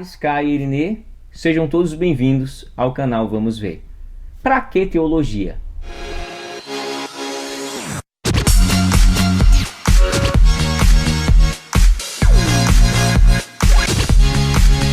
Sky e Irinê, sejam todos bem-vindos ao canal Vamos Ver. Pra que teologia?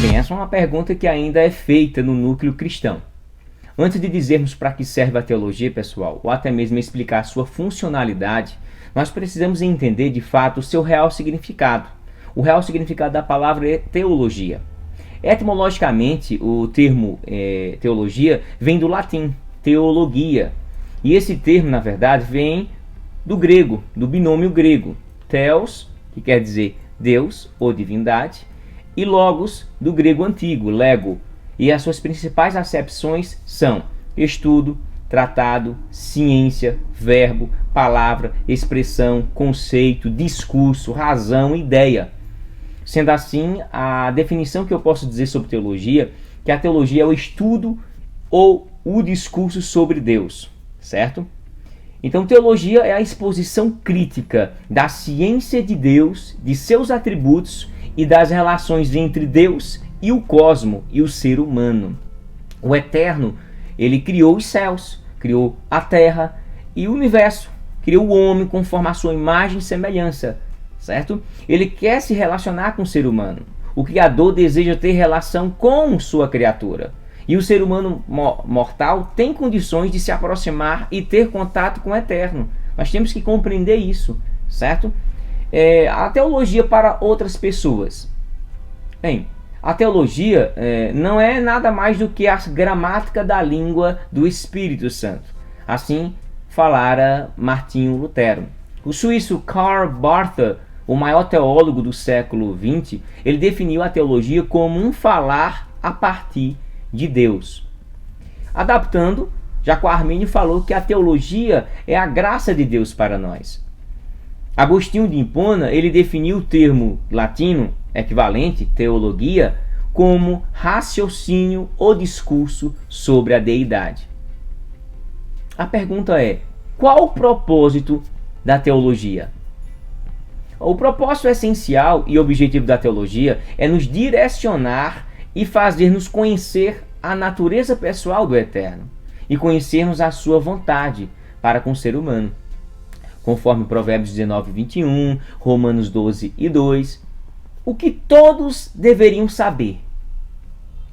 Bem, essa é uma pergunta que ainda é feita no núcleo cristão. Antes de dizermos para que serve a teologia, pessoal, ou até mesmo explicar a sua funcionalidade, nós precisamos entender de fato o seu real significado. O real significado da palavra é teologia. Etimologicamente, o termo teologia vem do latim, teologia. E esse termo, na verdade, vem do grego, do binômio grego. Theos, que quer dizer Deus ou divindade, e logos, do grego antigo, lego. E as suas principais acepções são estudo, tratado, ciência, verbo, palavra, expressão, conceito, discurso, razão, ideia. Sendo assim, a definição que eu posso dizer sobre teologia, que a teologia é o estudo ou o discurso sobre Deus, certo? Então, teologia é a exposição crítica da ciência de Deus, de seus atributos e das relações entre Deus e o cosmo e o ser humano. O Eterno, ele criou os céus, criou a terra e o universo, criou o homem conforme a sua imagem e semelhança, certo? Ele quer se relacionar com o ser humano. O Criador deseja ter relação com sua criatura. E o ser humano mortal tem condições de se aproximar e ter contato com o Eterno. Nós temos que compreender isso, certo? A teologia para outras pessoas. Bem, a teologia não é nada mais do que a gramática da língua do Espírito Santo. Assim falara Martinho Lutero. O suíço Karl Barth, o maior teólogo do século XX, ele definiu a teologia como um falar a partir de Deus. Adaptando, Jacó Armênio falou que a teologia é a graça de Deus para nós. Agostinho de Hipona, ele definiu o termo latino equivalente, teologia, como raciocínio ou discurso sobre a deidade. A pergunta é: qual o propósito da teologia? O propósito essencial e objetivo da teologia é nos direcionar e fazer-nos conhecer a natureza pessoal do Eterno e conhecermos a sua vontade para com o ser humano, conforme Provérbios 19, 21, Romanos 12 e 2, o que todos deveriam saber.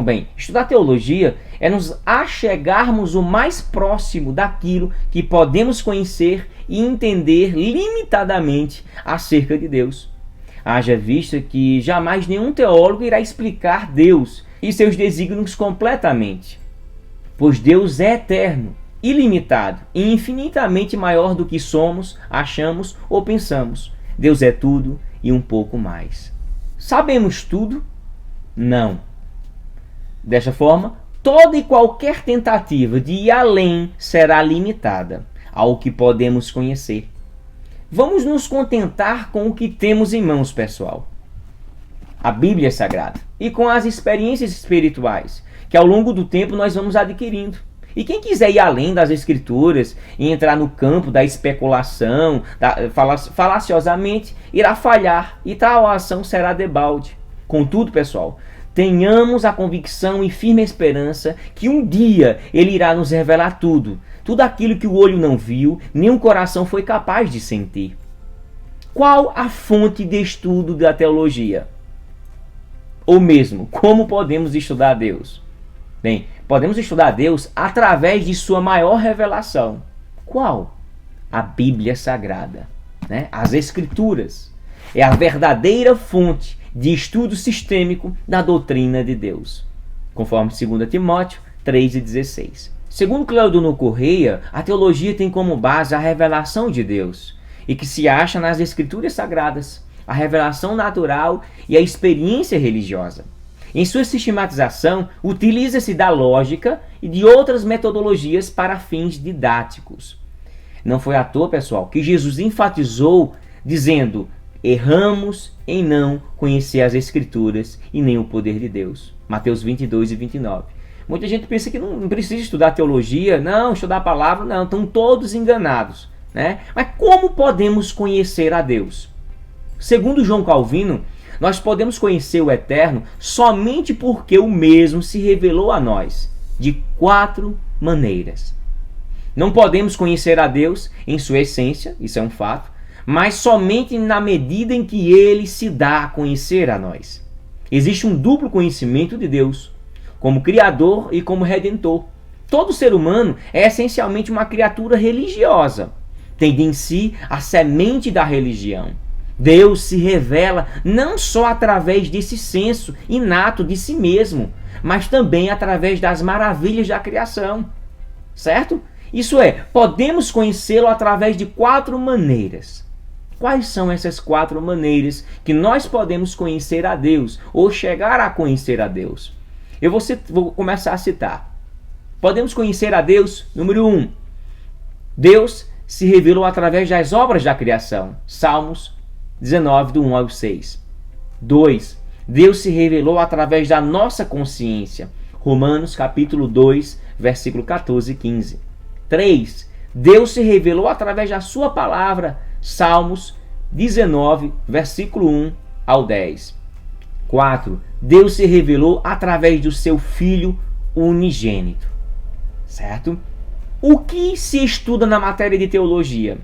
Bem, estudar teologia é nos achegarmos o mais próximo daquilo que podemos conhecer e entender limitadamente acerca de Deus. Haja vista que jamais nenhum teólogo irá explicar Deus e seus desígnios completamente, pois Deus é eterno, ilimitado e infinitamente maior do que somos, achamos ou pensamos. Deus é tudo e um pouco mais. Sabemos tudo? Não. Desta forma, toda e qualquer tentativa de ir além será limitada ao que podemos conhecer. Vamos nos contentar com o que temos em mãos, pessoal. A Bíblia Sagrada e com as experiências espirituais que ao longo do tempo nós vamos adquirindo. E quem quiser ir além das Escrituras e entrar no campo da especulação, falaciosamente, irá falhar e tal ação será debalde. Contudo, pessoal, tenhamos a convicção e firme esperança que um dia Ele irá nos revelar tudo aquilo que o olho não viu, nem o coração foi capaz de sentir. Qual a fonte de estudo da teologia? Ou mesmo, como podemos estudar Deus? Bem, podemos estudar Deus através de sua maior revelação. Qual? A Bíblia Sagrada, né? As Escrituras. É a verdadeira fonte de estudo sistêmico da doutrina de Deus, conforme 2 Timóteo 3,16. Segundo Cleodono Correia, a teologia tem como base a revelação de Deus, e que se acha nas Escrituras Sagradas, a revelação natural e a experiência religiosa. Em sua sistematização, utiliza-se da lógica e de outras metodologias para fins didáticos. Não foi à toa, pessoal, que Jesus enfatizou dizendo: erramos em não conhecer as Escrituras e nem o poder de Deus. Mateus 22 e 29. Muita gente pensa que não precisa estudar teologia, não, estudar a palavra, não, estão todos enganados, né? Mas como podemos conhecer a Deus? Segundo João Calvino, Nós podemos conhecer o Eterno somente porque o mesmo se revelou a nós de 4 maneiras. Não podemos conhecer a Deus em sua essência, isso é um fato, mas somente na medida em que Ele se dá a conhecer a nós. Existe um duplo conhecimento de Deus, como Criador e como Redentor. Todo ser humano é essencialmente uma criatura religiosa, tendo em si a semente da religião. Deus se revela não só através desse senso inato de si mesmo, mas também através das maravilhas da criação, certo? Isso é, podemos conhecê-lo através de 4 maneiras. Quais são essas 4 maneiras que nós podemos conhecer a Deus ou chegar a conhecer a Deus? Eu vou começar a citar. Podemos conhecer a Deus, número 1. Deus se revelou através das obras da criação. Salmos 19, do 1 ao 6. 2. Deus se revelou através da nossa consciência. Romanos capítulo 2, versículo 14 e 15. 3. Deus se revelou através da sua palavra. Salmos 19, versículo 1 ao 10. 4. Deus se revelou através do seu Filho unigênito. Certo? O que se estuda na matéria de teologia?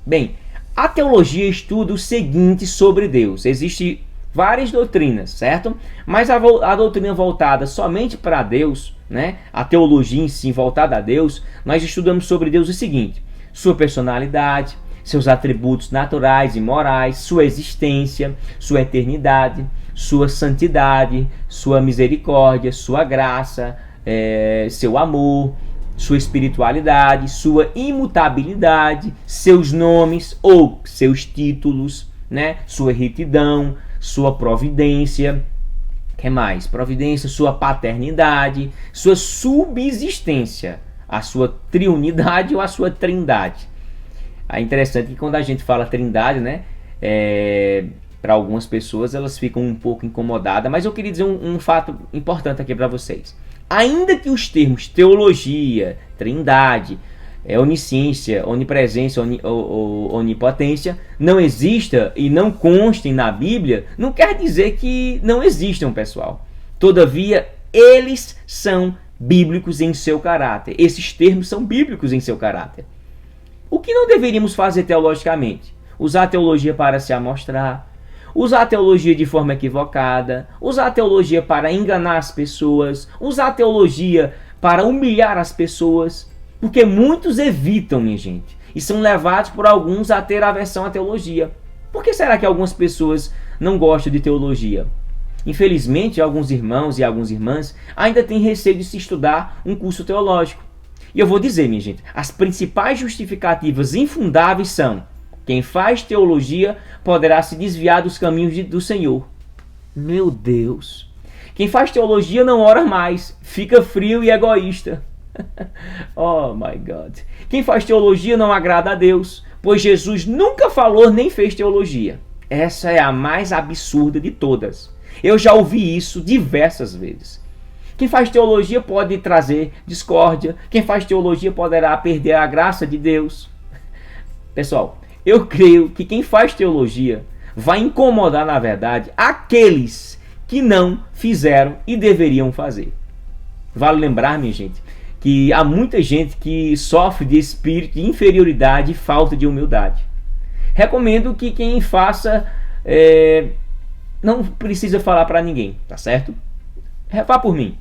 Bem, a teologia estuda o seguinte sobre Deus. Existem várias doutrinas, certo? Mas a doutrina voltada somente para Deus, né? A teologia em si voltada a Deus, nós estudamos sobre Deus o seguinte: sua personalidade, seus atributos naturais e morais, sua existência, sua eternidade, sua santidade, sua misericórdia, sua graça, seu amor, sua espiritualidade, sua imutabilidade, seus nomes ou seus títulos, né? Sua retidão, sua providência, que mais? Providência, sua paternidade, sua subsistência, a sua triunidade ou a sua trindade. É interessante que quando a gente fala trindade, né? Para algumas pessoas elas ficam um pouco incomodadas, mas eu queria dizer um fato importante aqui para vocês. Ainda que os termos teologia, trindade, onisciência, onipresença, onipotência não existam e não constem na Bíblia, não quer dizer que não existam, pessoal. Todavia, eles são bíblicos em seu caráter. Esses termos são bíblicos em seu caráter. O que não deveríamos fazer teologicamente? Usar a teologia para se amostrar, usar a teologia de forma equivocada, usar a teologia para enganar as pessoas, usar a teologia para humilhar as pessoas, porque muitos evitam, minha gente, e são levados por alguns a ter aversão à teologia. Por que será que algumas pessoas não gostam de teologia? Infelizmente, alguns irmãos e algumas irmãs ainda têm receio de se estudar um curso teológico. E eu vou dizer, minha gente, as principais justificativas infundáveis são: quem faz teologia poderá se desviar dos caminhos do Senhor. Meu Deus! Quem faz teologia não ora mais, fica frio e egoísta. Oh my God! Quem faz teologia não agrada a Deus, pois Jesus nunca falou nem fez teologia. Essa é a mais absurda de todas. Eu já ouvi isso diversas vezes. Quem faz teologia pode trazer discórdia. Quem faz teologia poderá perder a graça de Deus. Pessoal, eu creio que quem faz teologia vai incomodar, na verdade, aqueles que não fizeram e deveriam fazer. Vale lembrar, minha gente, que há muita gente que sofre de espírito de inferioridade e falta de humildade. Recomendo que quem faça não precisa falar para ninguém, tá certo? Vá por mim.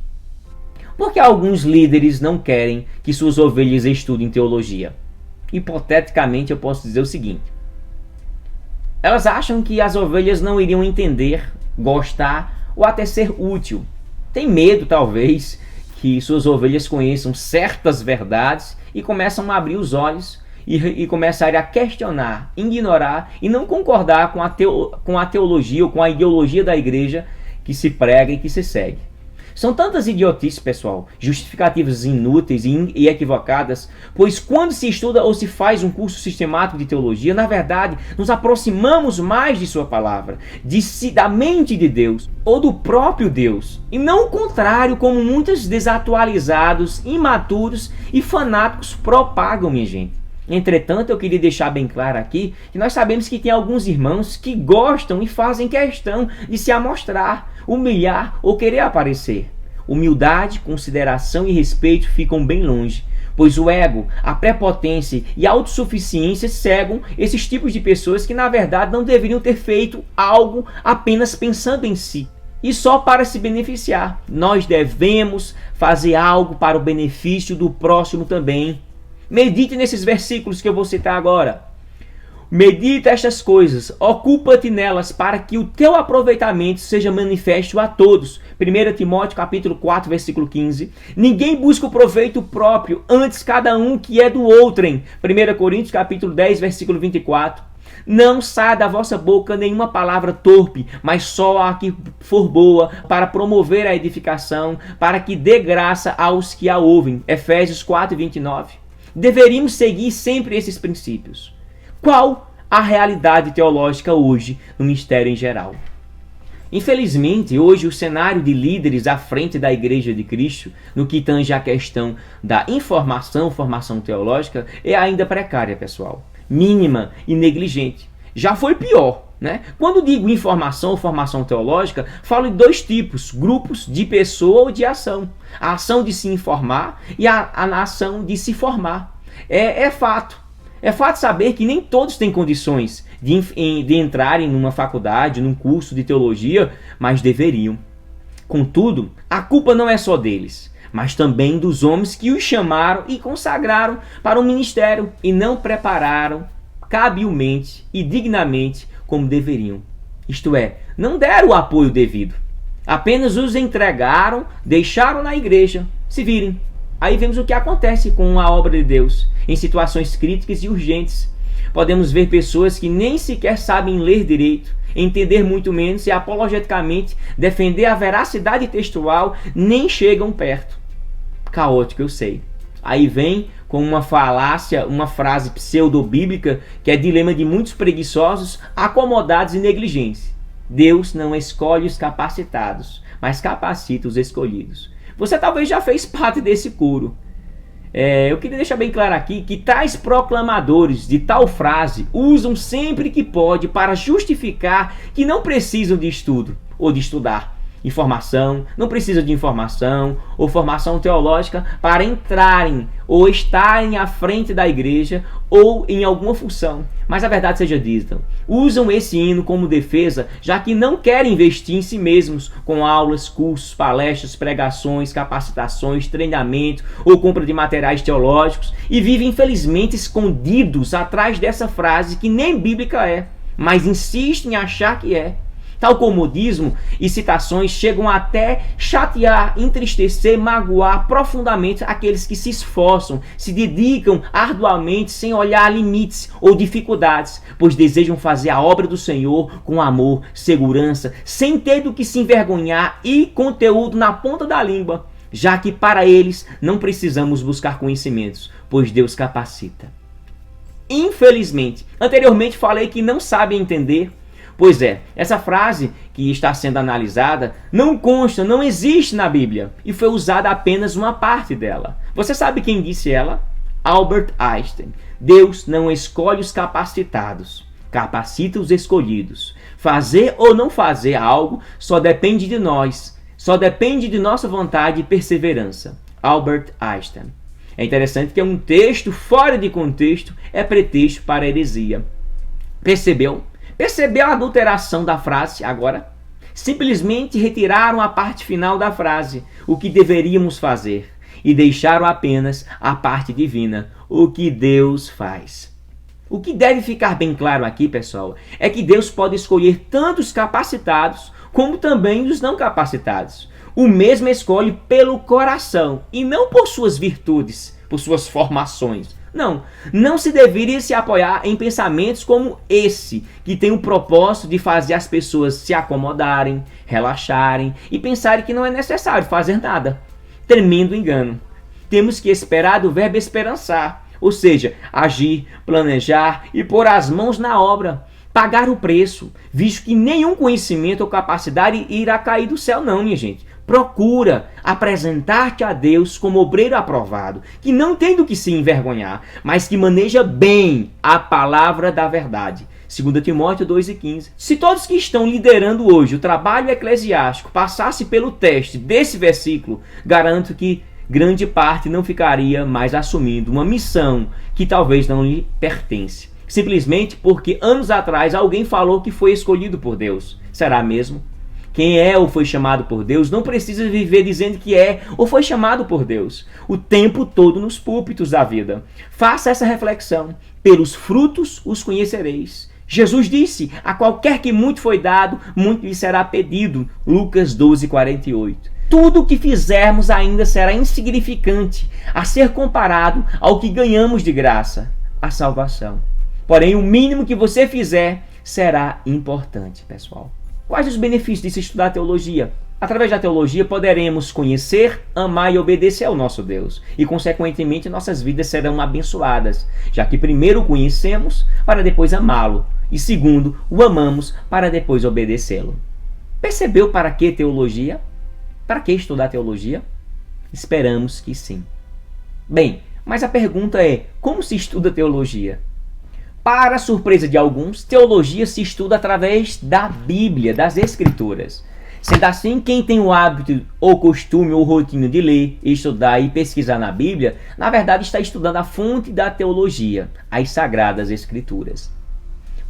Porque alguns líderes não querem que suas ovelhas estudem teologia? Hipoteticamente, eu posso dizer o seguinte: elas acham que as ovelhas não iriam entender, gostar ou até ser útil. Tem medo, talvez, que suas ovelhas conheçam certas verdades e começam a abrir os olhos e começarem a questionar, ignorar e não concordar com a teologia ou com a ideologia da igreja que se prega e que se segue. São tantas idiotices, pessoal, justificativas inúteis e equivocadas, pois quando se estuda ou se faz um curso sistemático de teologia, na verdade, nos aproximamos mais de sua palavra, da mente de Deus, ou do próprio Deus, e não o contrário, como muitos desatualizados, imaturos e fanáticos propagam, minha gente. Entretanto, eu queria deixar bem claro aqui que nós sabemos que tem alguns irmãos que gostam e fazem questão de se amostrar, humilhar ou querer aparecer. Humildade, consideração e respeito ficam bem longe, pois o ego, a prepotência e a autossuficiência cegam esses tipos de pessoas que na verdade não deveriam ter feito algo apenas pensando em si e só para se beneficiar. Nós devemos fazer algo para o benefício do próximo também. Medite nesses versículos que eu vou citar agora. Medita estas coisas, ocupa-te nelas para que o teu aproveitamento seja manifesto a todos. 1 Timóteo capítulo 4, versículo 15. Ninguém busca o proveito próprio, antes cada um que é do outrem. 1 Coríntios capítulo 10, versículo 24. Não saia da vossa boca nenhuma palavra torpe, mas só a que for boa, para promover a edificação, para que dê graça aos que a ouvem. Efésios 4, 29. Deveríamos seguir sempre esses princípios. Qual a realidade teológica hoje no mistério em geral? Infelizmente, hoje o cenário de líderes à frente da Igreja de Cristo, no que tange a questão da formação teológica, é ainda precária, pessoal. Mínima e negligente. Já foi pior, né? Quando digo informação ou formação teológica, falo de dois tipos, grupos de pessoa ou de ação. A ação de se informar e a ação de se formar. É fato. É fato saber que nem todos têm condições de entrarem numa faculdade, num curso de teologia, mas deveriam. Contudo, a culpa não é só deles, mas também dos homens que os chamaram e consagraram para o ministério e não prepararam cabilmente e dignamente como deveriam. Isto é, não deram o apoio devido. Apenas os entregaram, deixaram na igreja. Se virem. Aí vemos o que acontece com a obra de Deus em situações críticas e urgentes. Podemos ver pessoas que nem sequer sabem ler direito, entender muito menos e apologeticamente defender a veracidade textual, nem chegam perto. Caótico, eu sei. Aí vem com uma falácia, uma frase pseudo-bíblica que é dilema de muitos preguiçosos, acomodados e negligentes. Deus não escolhe os capacitados, mas capacita os escolhidos. Você talvez já fez parte desse coro. Eu queria deixar bem claro aqui que tais proclamadores de tal frase usam sempre que pode para justificar que não precisam de estudo ou de estudar. Informação, não precisa de informação ou formação teológica para entrarem ou estarem à frente da igreja ou em alguma função. Mas a verdade seja dita, usam esse hino como defesa, já que não querem investir em si mesmos com aulas, cursos, palestras, pregações, capacitações, treinamento ou compra de materiais teológicos e vivem infelizmente escondidos atrás dessa frase que nem bíblica é, mas insistem em achar que é. Tal comodismo e citações chegam até chatear, entristecer, magoar profundamente aqueles que se esforçam, se dedicam arduamente sem olhar limites ou dificuldades, pois desejam fazer a obra do Senhor com amor, segurança, sem ter do que se envergonhar e conteúdo na ponta da língua, já que para eles não precisamos buscar conhecimentos, pois Deus capacita. Infelizmente, anteriormente falei que não sabem entender. Pois é, essa frase que está sendo analisada não consta, não existe na Bíblia e foi usada apenas uma parte dela. Você sabe quem disse ela? Albert Einstein. Deus não escolhe os capacitados, capacita os escolhidos. Fazer ou não fazer algo só depende de nós, só depende de nossa vontade e perseverança. Albert Einstein. É interessante que um texto fora de contexto é pretexto para heresia. Percebeu? Percebeu a adulteração da frase agora? Simplesmente retiraram a parte final da frase, o que deveríamos fazer, e deixaram apenas a parte divina, o que Deus faz. O que deve ficar bem claro aqui, pessoal, é que Deus pode escolher tanto os capacitados como também os não capacitados. O mesmo escolhe pelo coração e não por suas virtudes, por suas formações. Não se deveria se apoiar em pensamentos como esse, que tem o propósito de fazer as pessoas se acomodarem, relaxarem e pensarem que não é necessário fazer nada. Tremendo engano. Temos que esperar do verbo esperançar, ou seja, agir, planejar e pôr as mãos na obra, pagar o preço, visto que nenhum conhecimento ou capacidade irá cair do céu não, minha gente. Procura apresentar-te a Deus como obreiro aprovado, que não tem do que se envergonhar, mas que maneja bem a palavra da verdade. 2 Timóteo 2,15. Se todos que estão liderando hoje o trabalho eclesiástico passassem pelo teste desse versículo, garanto que grande parte não ficaria mais assumindo uma missão que talvez não lhe pertence. Simplesmente porque anos atrás alguém falou que foi escolhido por Deus. Será mesmo? Quem é ou foi chamado por Deus não precisa viver dizendo que é ou foi chamado por Deus o tempo todo nos púlpitos da vida. Faça essa reflexão. Pelos frutos os conhecereis. Jesus disse: a qualquer que muito foi dado, muito lhe será pedido. Lucas 12:48. Tudo o que fizermos ainda será insignificante a ser comparado ao que ganhamos de graça, a salvação. Porém, o mínimo que você fizer será importante, pessoal. Quais os benefícios de se estudar teologia? Através da teologia poderemos conhecer, amar e obedecer ao nosso Deus. E, consequentemente, nossas vidas serão abençoadas, já que primeiro o conhecemos para depois amá-lo. E segundo, o amamos para depois obedecê-lo. Percebeu para que teologia? Para que estudar teologia? Esperamos que sim. Bem, mas a pergunta é: como se estuda teologia? Para a surpresa de alguns, teologia se estuda através da Bíblia, das Escrituras. Sendo assim, quem tem o hábito, ou costume, ou rotina de ler, estudar e pesquisar na Bíblia, na verdade está estudando a fonte da teologia, as Sagradas Escrituras.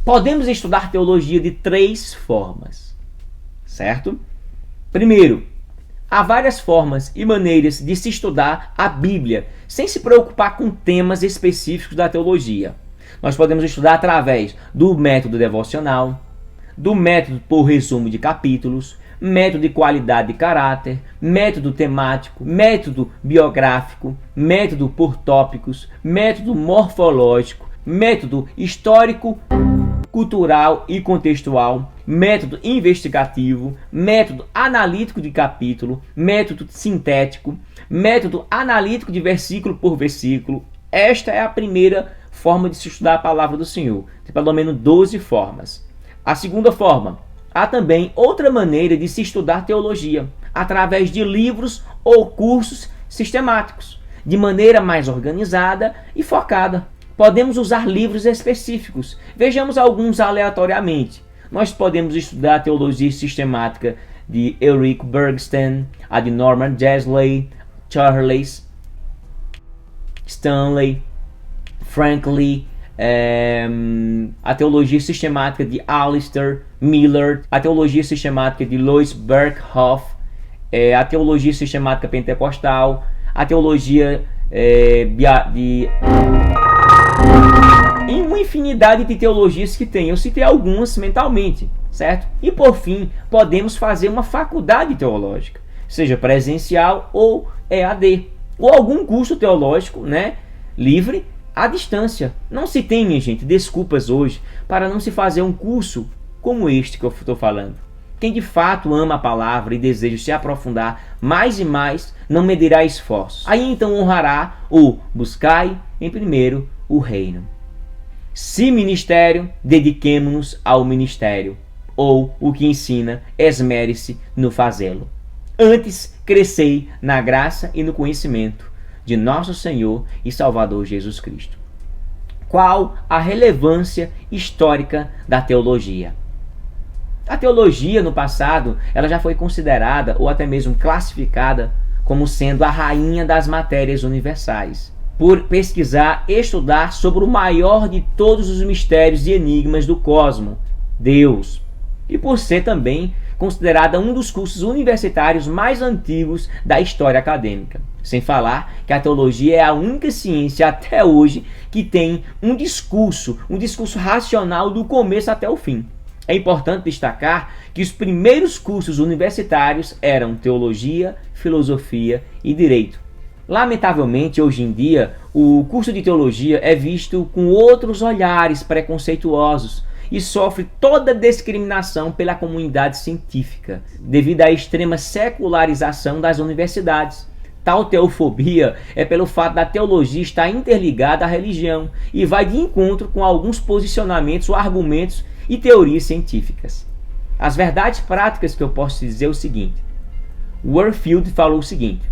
Podemos estudar teologia de 3 formas, certo? Primeiro, há várias formas e maneiras de se estudar a Bíblia, sem se preocupar com temas específicos da teologia. Nós podemos estudar através do método devocional, do método por resumo de capítulos, método de qualidade de caráter, método temático, método biográfico, método por tópicos, método morfológico, método histórico, cultural e contextual, método investigativo, método analítico de capítulo, método sintético, método analítico de versículo por versículo. Esta é a primeira forma de se estudar a palavra do Senhor. Tem pelo menos 12 formas. A segunda forma, há também outra maneira de se estudar teologia, através de livros ou cursos sistemáticos, de maneira mais organizada e focada. Podemos usar livros específicos. Vejamos alguns aleatoriamente. Nós podemos estudar a teologia sistemática de Ulrich Bergsten, a de Norman Geisler, Charles Stanley, Frank Lee, a teologia sistemática de Alistair Miller, a teologia sistemática de Louis Berkhoff, a teologia sistemática pentecostal, a teologia e uma infinidade de teologias que tem. Eu citei algumas mentalmente, certo? E por fim, podemos fazer uma faculdade teológica, seja presencial ou EAD, ou algum curso teológico, né, livre à distância. Não se tem, minha gente, desculpas hoje para não se fazer um curso como este que eu estou falando. Quem de fato ama a palavra e deseja se aprofundar mais e mais, não medirá esforços. Aí então honrará o buscai em primeiro o reino. Se ministério, dediquemo-nos ao ministério. Ou o que ensina, esmere-se no fazê-lo. Antes, crescei na graça e no conhecimento de nosso Senhor e Salvador Jesus Cristo. Qual a relevância histórica da teologia? A teologia, no passado, ela já foi considerada ou até mesmo classificada como sendo a rainha das matérias universais, por pesquisar e estudar sobre o maior de todos os mistérios e enigmas do cosmos, Deus, e por ser também considerada um dos cursos universitários mais antigos da história acadêmica. Sem falar que a teologia é a única ciência até hoje que tem um discurso racional do começo até o fim. É importante destacar que os primeiros cursos universitários eram teologia, filosofia e direito. Lamentavelmente, hoje em dia, o curso de teologia é visto com outros olhares preconceituosos e sofre toda discriminação pela comunidade científica, devido à extrema secularização das universidades. Tal teofobia é pelo fato da teologia estar interligada à religião e vai de encontro com alguns posicionamentos ou argumentos e teorias científicas. As verdades práticas que eu posso dizer é o seguinte: Warfield falou o seguinte: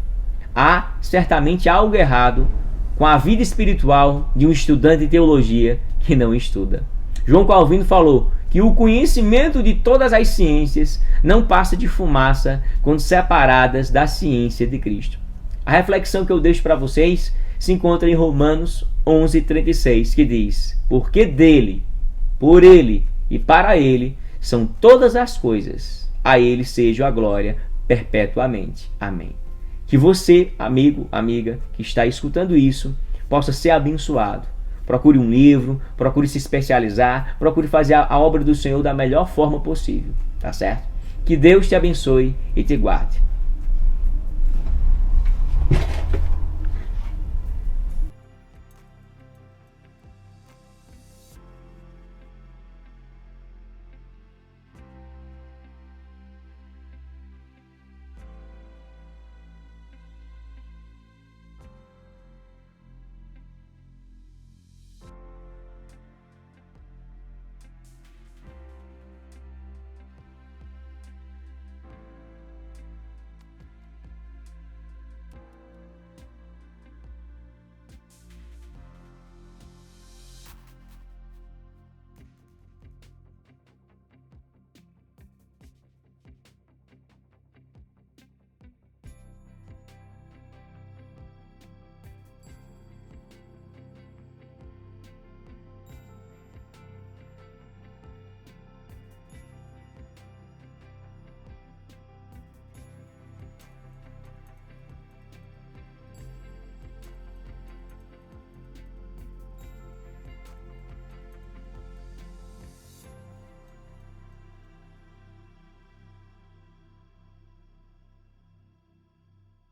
há certamente algo errado com a vida espiritual de um estudante de teologia que não estuda. João Calvino falou que o conhecimento de todas as ciências não passa de fumaça quando separadas da ciência de Cristo. A reflexão que eu deixo para vocês se encontra em Romanos 11:36, que diz: porque dele, por ele e para ele são todas as coisas, a ele seja a glória perpetuamente. Amém. Que você, amigo, amiga, que está escutando isso, possa ser abençoado. Procure um livro, procure se especializar, procure fazer a obra do Senhor da melhor forma possível, tá certo? Que Deus te abençoe e te guarde.